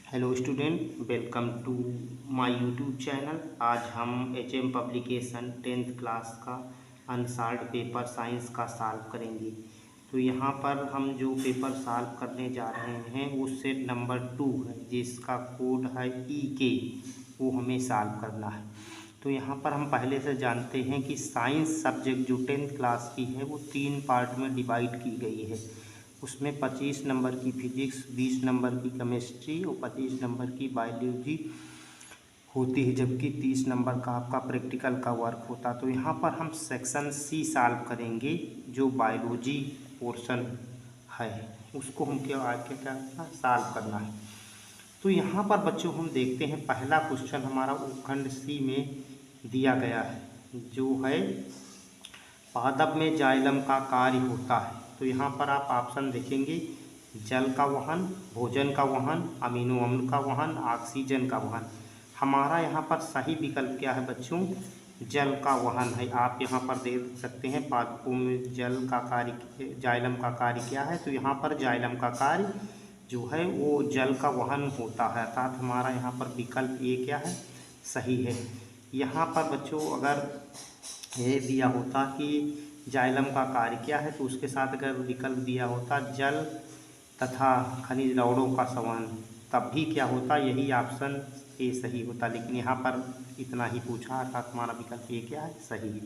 Hello student, welcome to my YouTube channel. आज हम HM publication 10th class का unsolved paper science का solve करेंगे। तो यहाँ पर हम जो पेपर सॉल्व करने जा रहे हैं वो सेट नंबर 2 है, जिसका कोड है EK। वो हमें सॉल्व करना है। तो यहाँ पर हम पहले से जानते हैं कि साइंस सब्जेक्ट जो 10th क्लास की है वो 3 पार्ट में डिवाइड की गई है। उसमें 25 नंबर की फिजिक्स, 20 नंबर की केमिस्ट्री और 25 नंबर की बायोलॉजी होती है, जबकि 30 नंबर का आपका प्रैक्टिकल का वर्क होता। तो यहाँ पर हम सेक्शन C सॉल्व करेंगे, जो बायोलॉजी पोर्शन है उसको हम क्या सॉल्व करना है। तो यहाँ पर बच्चों हम देखते हैं पहला क्वेश्चन हमारा उपखंड C में दिया गया है, जो है पादप में जाइलम का कार्य होता है। तो यहाँ पर आप ऑप्शन देखेंगे, जल का वहन, भोजन का वहन, अमीनो अम्ल का वहन, ऑक्सीजन का वहन। हमारा यहाँ पर सही विकल्प क्या है बच्चों? जल का वहन है। आप यहाँ पर देख सकते हैं पादपों में जल का कार्य, जाइलम का कार्य क्या है। तो यहाँ पर जाइलम का कार्य जो है वो जल का वहन होता है, अर्थात हमारा यहाँ पर विकल्प ए क्या है? सही है। यहाँ पर बच्चों अगर ये दिया होता कि जाइलम का कार्य क्या है, तो उसके साथ अगर विकल्प दिया होता जल तथा खनिज लवणों का संवहन, तब भी क्या होता? यही ऑप्शन ए सही होता। लेकिन यहाँ पर इतना ही पूछा, अर्थात हमारा विकल्प ए क्या है? सही है।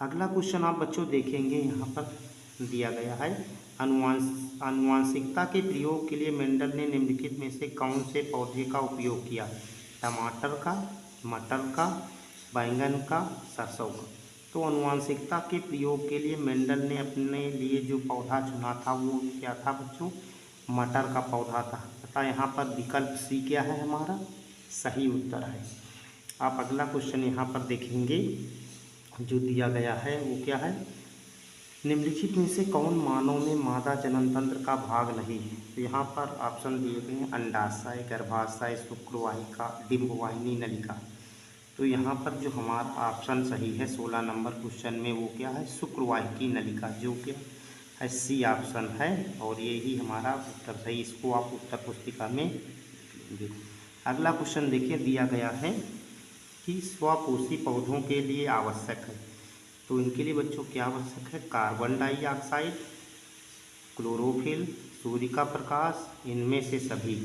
अगला क्वेश्चन आप बच्चों देखेंगे, यहाँ पर दिया गया है आनुवांशिकता के प्रयोग के लिए मेंडल ने निम्नलिखित में से कौन से पौधे का उपयोग किया? टमाटर का, मटर का, बैंगन का, सरसों का। तो आनुवांशिकता के प्रयोग के लिए मेंडल ने अपने लिए जो पौधा चुना था वो क्या था बच्चों? मटर का पौधा था। तथा यहाँ पर विकल्प सी क्या है? हमारा सही उत्तर है। आप अगला क्वेश्चन यहाँ पर देखेंगे, जो दिया गया है वो क्या है? निम्नलिखित में से कौन मानव में मादा जनन तंत्र का भाग नहीं है? तो यहाँ पर ऑप्शन दिए गए हैं, अंडाशय, गर्भाशय, शुक्रवाहिका, डिंबवाहिनी, नलिका। तो यहाँ पर जो हमारा ऑप्शन सही है 16 नंबर क्वेश्चन में, वो क्या है? शुक्रवाहिकी नलिका, जो कि है सी ऑप्शन है। और यही हमारा उत्तर सही, इसको आप उत्तर पुस्तिका में लिखेंगे। अगला क्वेश्चन देखिए, दिया गया है कि स्वपोषी पौधों के लिए आवश्यक है। तो इनके लिए बच्चों क्या आवश्यक है? कार्बन डाइऑक्साइड, क्लोरोफिल, सूर्य का प्रकाश, इनमें से सभी।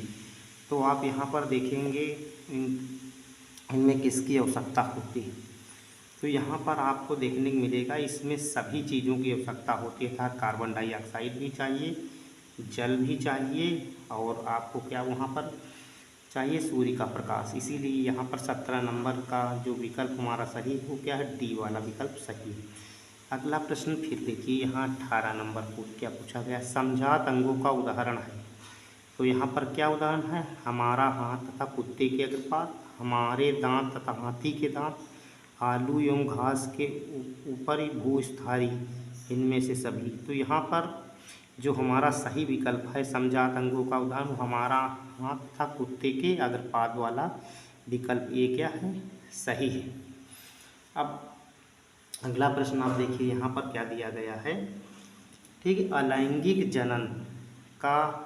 तो आप यहाँ पर देखेंगे इनमें किसकी आवश्यकता होती है। तो यहाँ पर आपको देखने को मिलेगा इसमें सभी चीज़ों की आवश्यकता होती है, अर्थात कार्बन डाइऑक्साइड भी चाहिए, जल भी चाहिए, और आपको क्या वहाँ पर चाहिए? सूर्य का प्रकाश। इसीलिए यहाँ पर 17 नंबर का जो विकल्प हमारा सही है वो क्या है? डी वाला विकल्प सही है। अगला प्रश्न फिर देखिए, यहाँ 18 नंबर को क्या पूछा गया? समझात अंगों का उदाहरण है। तो यहाँ पर क्या उदाहरण है? हमारा हाथ तथा कुत्ते के अग्रपाद, हमारे दांत तथा हाथी के दांत, आलू एवं घास के ऊपरी भूस्थारी, इनमें से सभी। तो यहाँ पर जो हमारा सही विकल्प है समझात अंगों का उदाहरण, हमारा हाथ तथा कुत्ते के अग्रपाद वाला विकल्प ये क्या है? सही है। अब अगला प्रश्न आप देखिए, यहाँ पर क्या दिया गया है? ठीक है, अलैंगिक जनन का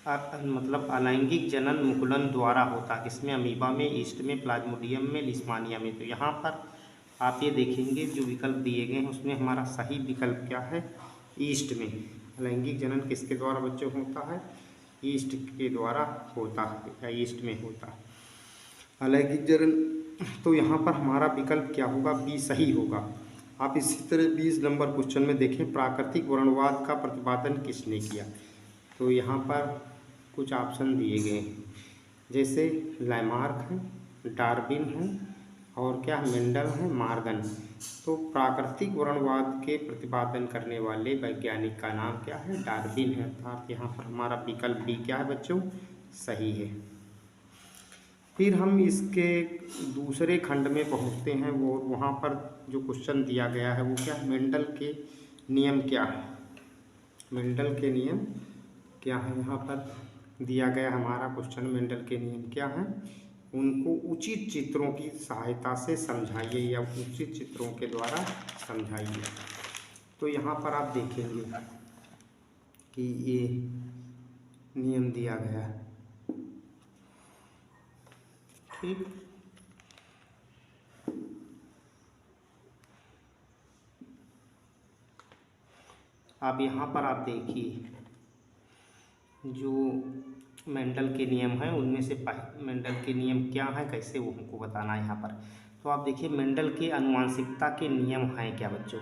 मतलब अलैंगिक जनन मुकुलन द्वारा होता है किसमें? अमीबा में, ईस्ट में, प्लाज्मोडियम में, लिस्मानिया में। तो यहाँ पर आप ये देखेंगे जो विकल्प दिए गए हैं उसमें हमारा सही विकल्प क्या है? ईस्ट में। अलैंगिक जनन किसके द्वारा बच्चों होता है? ईस्ट के द्वारा होता है, या ईस्ट में होता है अलैंगिक जनन। तो यहाँ पर हमारा विकल्प क्या होगा? बी सही होगा। आप इसी तरह 20 नंबर क्वेश्चन में देखें, प्राकृतिक वर्णवाद का प्रतिपादन किसने किया? तो यहाँ पर कुछ ऑप्शन दिए गए हैं, जैसे लैमार्क है, डार्विन है, और क्या मेंडल है, मार्गन। तो प्राकृतिक वर्णवाद के प्रतिपादन करने वाले वैज्ञानिक का नाम क्या है? डार्विन है। अर्थात यहाँ पर हमारा विकल्प डी क्या है बच्चों? सही है। फिर हम इसके दूसरे खंड में पहुँचते हैं, वो वहाँ पर जो क्वेश्चन दिया गया है वो क्या है? मेंडल के नियम क्या है? मेंडल के नियम क्या है? यहाँ पर दिया गया हमारा क्वेश्चन, मेंडल के नियम क्या हैं? उनको उचित चित्रों की सहायता से समझाइए, या उचित चित्रों के द्वारा समझाइए। तो यहाँ पर आप देखेंगे कि ये नियम दिया गया है, ठीक। अब यहाँ पर आप देखिए जो मेंडल के नियम हैं उनमें से मेंडल के नियम क्या हैं, कैसे वो हमको बताना है यहाँ पर। तो आप देखिए मेंडल के आनुवंशिकता के नियम हैं क्या बच्चों।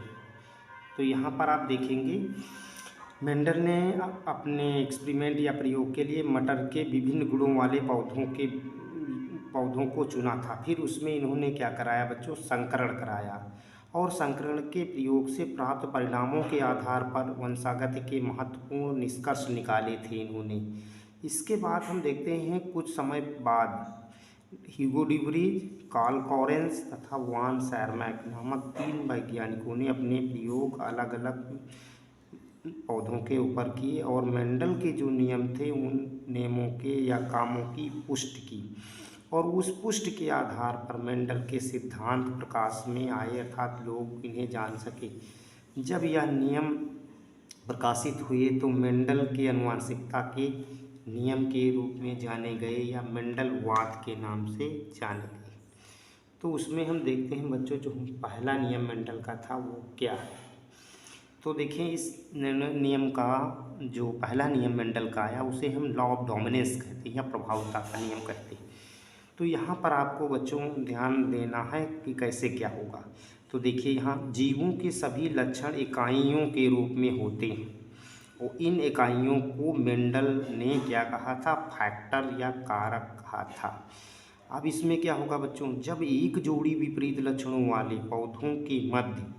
तो यहाँ पर आप देखेंगे मेंडल ने अपने एक्सपेरिमेंट या प्रयोग के लिए मटर के विभिन्न गुणों वाले पौधों को चुना था। फिर उसमें इन्होंने क्या कराया बच्चों, संकरण कराया और संकरण के प्रयोग से प्राप्त परिणामों के आधार पर वंशागत के महत्वपूर्ण निष्कर्ष निकाले थे इन्होंने। इसके बाद हम देखते हैं कुछ समय बाद ह्यूगो ड्यूबरीज, कार्ल कॉरेंस तथा वान शैरमैक नामक 3 वैज्ञानिकों ने अपने प्रयोग अलग अलग पौधों के ऊपर किए और मेंडल के जो नियम थे उन नियमों के या कामों की पुष्टि की और उस पुष्टि के आधार पर मेंडल के सिद्धांत प्रकाश में आए, अर्थात लोग इन्हें जान सके। जब यह नियम प्रकाशित हुए तो मेंडल के आनुवंशिकता के नियम के रूप में जाने गए या मेंडलवाद के नाम से जाने गए। तो उसमें हम देखते हैं बच्चों जो पहला नियम मेंडल का था वो क्या है। तो देखिए इस नियम का जो पहला नियम मेंडल का आया उसे हम लॉ ऑफ डोमिनेंस कहते हैं या प्रभावता का नियम कहते हैं। तो यहाँ पर आपको बच्चों ध्यान देना है कि कैसे क्या होगा। तो देखिए यहाँ जीवों के सभी लक्षण इकाइयों के रूप में होते हैं और इन इकाइयों को मेंडल ने क्या कहा था, फैक्टर या कारक कहा था। अब इसमें क्या होगा बच्चों, जब एक जोड़ी विपरीत लक्षणों वाले पौधों के मध्य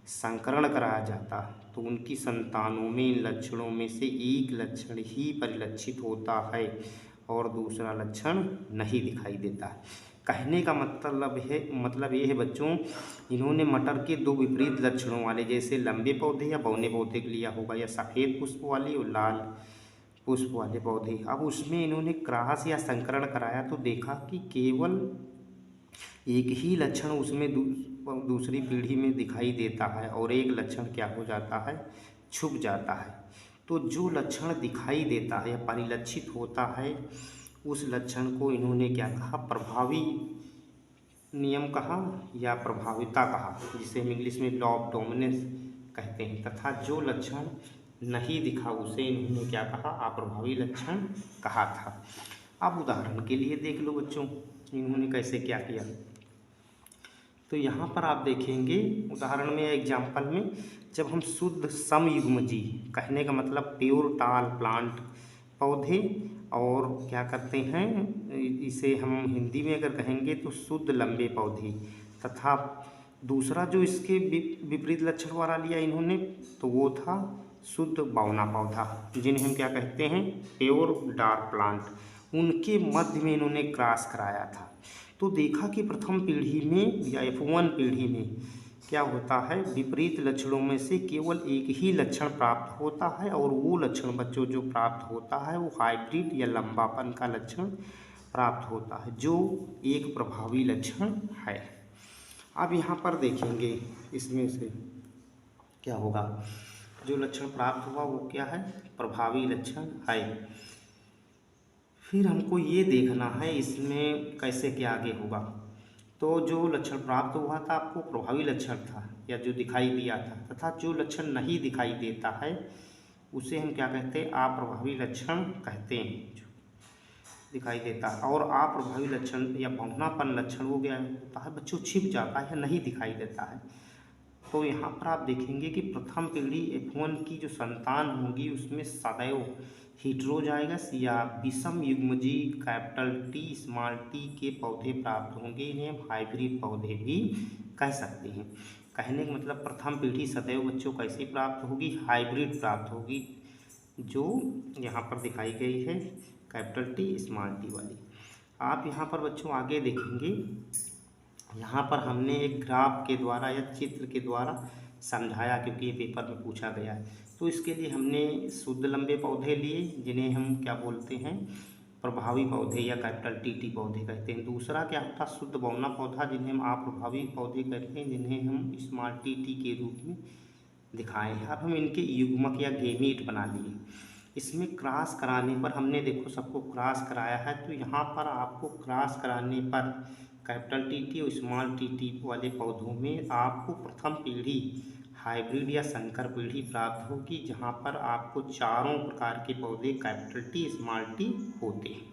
संकरण कराया जाता तो उनकी संतानों में इन लक्षणों में से एक लक्षण ही परिलक्षित होता है और दूसरा लक्षण नहीं दिखाई देता है। कहने का मतलब ये है बच्चों, इन्होंने मटर के 2 विपरीत लक्षणों वाले जैसे लंबे पौधे या बौने पौधे लिया होगा या सफ़ेद पुष्प वाले और लाल पुष्प वाले पौधे। अब उसमें इन्होंने क्रॉस या संकरण कराया तो देखा कि केवल एक ही लक्षण उसमें दूसरी पीढ़ी में दिखाई देता है और एक लक्षण क्या हो जाता है, छुप जाता है। तो जो लक्षण दिखाई देता है या परिलक्षित होता है उस लक्षण को इन्होंने क्या कहा, प्रभावी नियम कहा या प्रभाविता कहा, जिसे हम इंग्लिश में लॉ ऑफ डोमिनेंस कहते हैं। तथा जो लक्षण नहीं दिखा उसे इन्होंने क्या कहा, अप्रभावी लक्षण कहा था। अब उदाहरण के लिए देख लो बच्चों इन्होंने कैसे क्या किया। तो यहाँ पर आप देखेंगे उदाहरण में एग्जाम्पल में जब हम शुद्ध समयुग्मजी, कहने का मतलब प्योर टाल प्लांट पौधे, और क्या करते हैं इसे हम हिंदी में अगर कहेंगे तो शुद्ध लंबे पौधे, तथा दूसरा जो इसके विपरीत लक्षण वाला लिया इन्होंने तो वो था शुद्ध बौना पौधा, जिन्हें हम क्या कहते हैं, प्योर डार्क प्लांट। उनके मध्य में इन्होंने क्रॉस कराया था। तो देखा कि प्रथम पीढ़ी में या F1 पीढ़ी में क्या होता है, विपरीत लक्षणों में से केवल एक ही लक्षण प्राप्त होता है और वो लक्षण बच्चों जो प्राप्त होता है वो हाइब्रिड या लंबापन का लक्षण प्राप्त होता है जो एक प्रभावी लक्षण है। अब यहाँ पर देखेंगे इसमें से क्या होगा, जो लक्षण प्राप्त हुआ वो क्या है, प्रभावी लक्षण है। फिर हमको ये देखना है इसमें कैसे क्या आगे होगा। तो जो लक्षण प्राप्त हुआ था आपको प्रभावी लक्षण था या जो दिखाई दिया था, तथा जो लक्षण नहीं दिखाई देता है उसे हम क्या कहते हैं, अप्रभावी लक्षण कहते हैं, जो दिखाई देता है। और अप्रभावी लक्षण या बहुनापन लक्षण वो क्या होता है बच्चों, छिप जाता है या नहीं दिखाई देता है। तो यहाँ पर आप देखेंगे कि प्रथम पीढ़ी F1 की जो संतान होगी उसमें सदैव हेटेरोजाइगस या विषम युग्मजी कैपिटल T स्मॉल t के पौधे प्राप्त होंगे। इन्हें हम हाइब्रिड पौधे भी कह सकते हैं। कहने का मतलब प्रथम पीढ़ी सदैव बच्चों कैसे प्राप्त होगी, हाइब्रिड प्राप्त होगी, जो यहाँ पर दिखाई गई है कैपिटल T स्मॉल t वाली। आप यहाँ पर बच्चों आगे देखेंगे, यहाँ पर हमने एक ग्राफ के द्वारा या चित्र के द्वारा समझाया क्योंकि ये पेपर में पूछा गया है। तो इसके लिए हमने शुद्ध लंबे पौधे लिए जिन्हें हम क्या बोलते हैं, प्रभावी पौधे या कैपिटल टी पौधे कहते हैं। दूसरा क्या होता है, शुद्ध बौना पौधा जिन्हें हम अप्रभावी पौधे कहते हैं, जिन्हें हम स्मॉल टी के रूप में दिखाए हैं। अब हम इनके युग्मक या गेमीट बना लिए। इसमें क्रॉस कराने पर हमने देखो सबको क्रॉस कराया है, तो यहाँ पर आपको क्रॉस कराने पर कैपिटल टी और स्मॉल टी वाले पौधों में आपको प्रथम पीढ़ी हाइब्रिड या संकर पीढ़ी प्राप्त होगी, जहाँ पर आपको चारों प्रकार के पौधे कैपिटल टी स्मॉल टी होते हैं।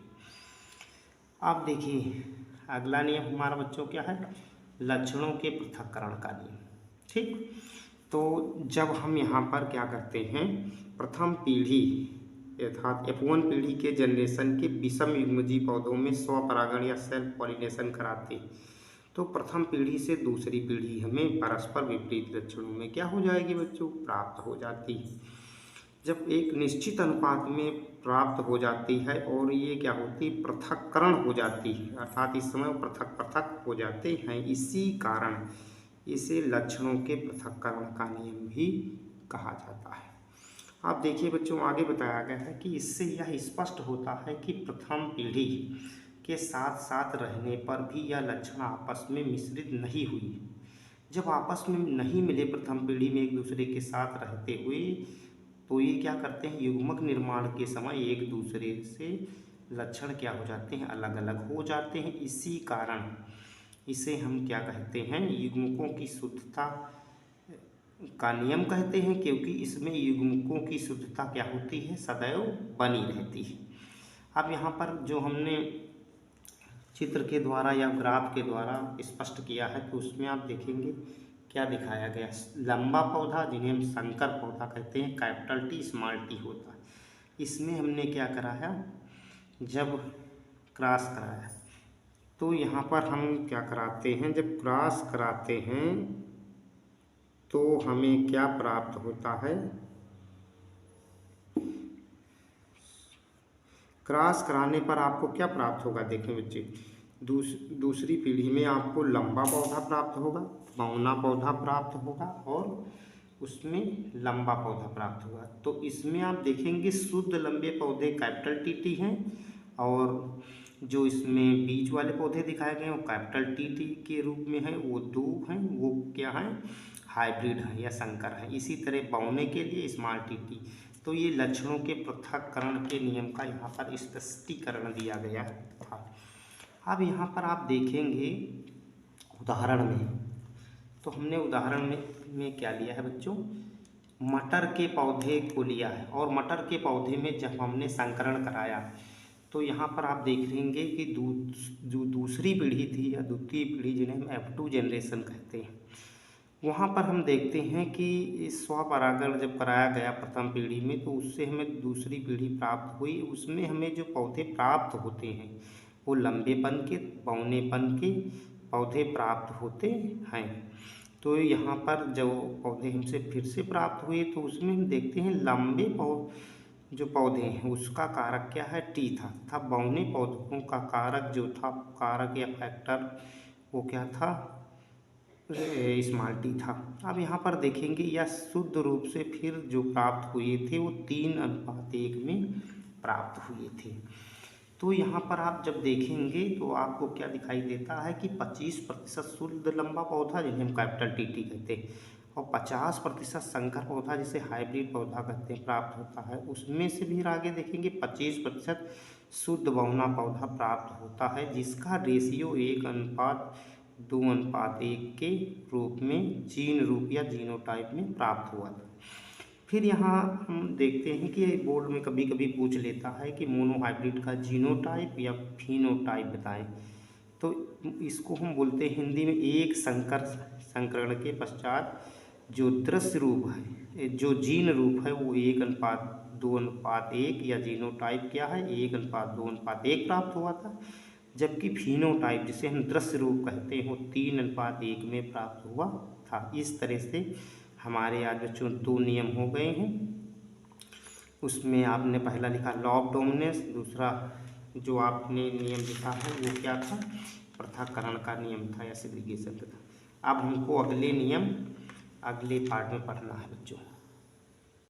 अब देखिए अगला नियम हमारा बच्चों क्या है, लक्षणों के पृथक्करण का नियम। ठीक, तो जब हम यहाँ पर क्या करते हैं, प्रथम पीढ़ी अर्थात F1 पीढ़ी के जनरेशन के विषम युग्मजीवी पौधों में स्वपरागण या सेल्फ पॉलिनेशन कराते, तो प्रथम पीढ़ी से दूसरी पीढ़ी हमें परस्पर विपरीत लक्षणों में क्या हो जाएगी बच्चों, प्राप्त हो जाती है। जब एक निश्चित अनुपात में प्राप्त हो जाती है और ये क्या होती है, पृथक्करण हो जाती है, अर्थात इस समय पृथक पृथक हो जाते हैं, इसी कारण इसे लक्षणों के पृथक्करण का नियम भी कहा जाता है। आप देखिए बच्चों आगे बताया गया है कि इससे यह स्पष्ट होता है कि प्रथम पीढ़ी के साथ साथ रहने पर भी यह लक्षण आपस में मिश्रित नहीं हुई। जब आपस में नहीं मिले प्रथम पीढ़ी में एक दूसरे के साथ रहते हुए, तो ये क्या करते हैं, युग्मक निर्माण के समय एक दूसरे से लक्षण क्या हो जाते हैं, अलग अलग हो जाते हैं। इसी कारण इसे हम क्या कहते हैं, युग्मकों की शुद्धता का नियम कहते हैं, क्योंकि इसमें युग्मकों की शुद्धता क्या होती है, सदैव बनी रहती है। अब यहाँ पर जो हमने चित्र के द्वारा या ग्राफ के द्वारा स्पष्ट किया है, तो उसमें आप देखेंगे क्या दिखाया गया, लंबा पौधा जिन्हें हम संकर पौधा कहते हैं, कैपिटल टी स्मॉल टी होता है। इसमें हमने क्या कराया, जब क्रॉस कराया, तो यहाँ पर हम क्या कराते हैं, जब क्रॉस कराते हैं तो हमें क्या प्राप्त होता है, क्रॉस कराने पर आपको क्या प्राप्त होगा, देखें बच्चे, दूसरी पीढ़ी में आपको लंबा पौधा प्राप्त होगा, बौना पौधा प्राप्त होगा और उसमें लंबा पौधा प्राप्त होगा। तो इसमें आप देखेंगे शुद्ध लंबे पौधे कैपिटल टी हैं, और जो इसमें बीच वाले पौधे दिखाए गए हैं वो कैपिटल टी के रूप में है, वो दो हैं, वो क्या है, हाइब्रिड है या संकर है। इसी तरह बौने के लिए स्मॉल टी। तो ये लक्षणों के पृथक्करण के नियम का यहाँ पर स्पष्टीकरण दिया गया था। अब यहाँ पर आप देखेंगे उदाहरण में, तो हमने उदाहरण में क्या लिया है बच्चों, मटर के पौधे को लिया है, और मटर के पौधे में जब हमने संकरण कराया, तो यहाँ पर आप देख लेंगे कि जो दूसरी पीढ़ी थी या द्वितीय पीढ़ी जिन्हें हम F2 जनरेशन कहते हैं, वहाँ पर हम देखते हैं कि स्वपरागण जब कराया गया प्रथम पीढ़ी में, तो उससे हमें दूसरी पीढ़ी प्राप्त हुई। उसमें हमें जो पौधे प्राप्त होते हैं वो लंबेपन के, बौनेपन के पौधे प्राप्त होते हैं। तो यहाँ पर जो पौधे हमसे फिर से प्राप्त हुए, तो उसमें हम देखते हैं लंबे जो पौधे हैं उसका कारक क्या है, टी था बौने पौधों का कारक जो था, कारक या फैक्टर, वो क्या था, स्मॉल टी था। अब यहाँ पर देखेंगे यह शुद्ध रूप से फिर जो प्राप्त हुए थे वो 3:1 में प्राप्त हुए थे। तो यहाँ पर आप जब देखेंगे तो आपको क्या दिखाई देता है कि 25% शुद्ध लंबा पौधा जिन्हें हम कैपिटल टी कहते हैं, और 50% संकर पौधा जिसे हाइब्रिड पौधा कहते हैं प्राप्त होता है। उसमें से भी आगे देखेंगे 25% शुद्ध बौना पौधा प्राप्त होता है, जिसका रेशियो 1:2:1 के रूप में जीन रूप या जीनोटाइप में प्राप्त हुआ था। फिर यहाँ हम देखते हैं कि बोर्ड में कभी कभी पूछ लेता है कि मोनोहाइब्रिड का जीनोटाइप या फिनोटाइप बताएं, तो इसको हम बोलते हैं हिंदी में एक संकरण के पश्चात जो दृश्य रूप है, जो जीन रूप है वो 1:2:1 या जीनोटाइप क्या है 1:2:1 प्राप्त हुआ था, जबकि फिनोटाइप जिसे हम दृश्य रूप कहते हैं वो 3:1 में प्राप्त हुआ था। इस तरह से हमारे आज बच्चों 2 नियम हो गए हैं। उसमें आपने पहला लिखा लॉ ऑफ डोमिनेंस, दूसरा जो आपने नियम लिखा है वो क्या था, पृथक्करण का नियम था या सेग्रीगेशन था। अब हमको अगले नियम अगले पार्ट में पढ़ना है बच्चों।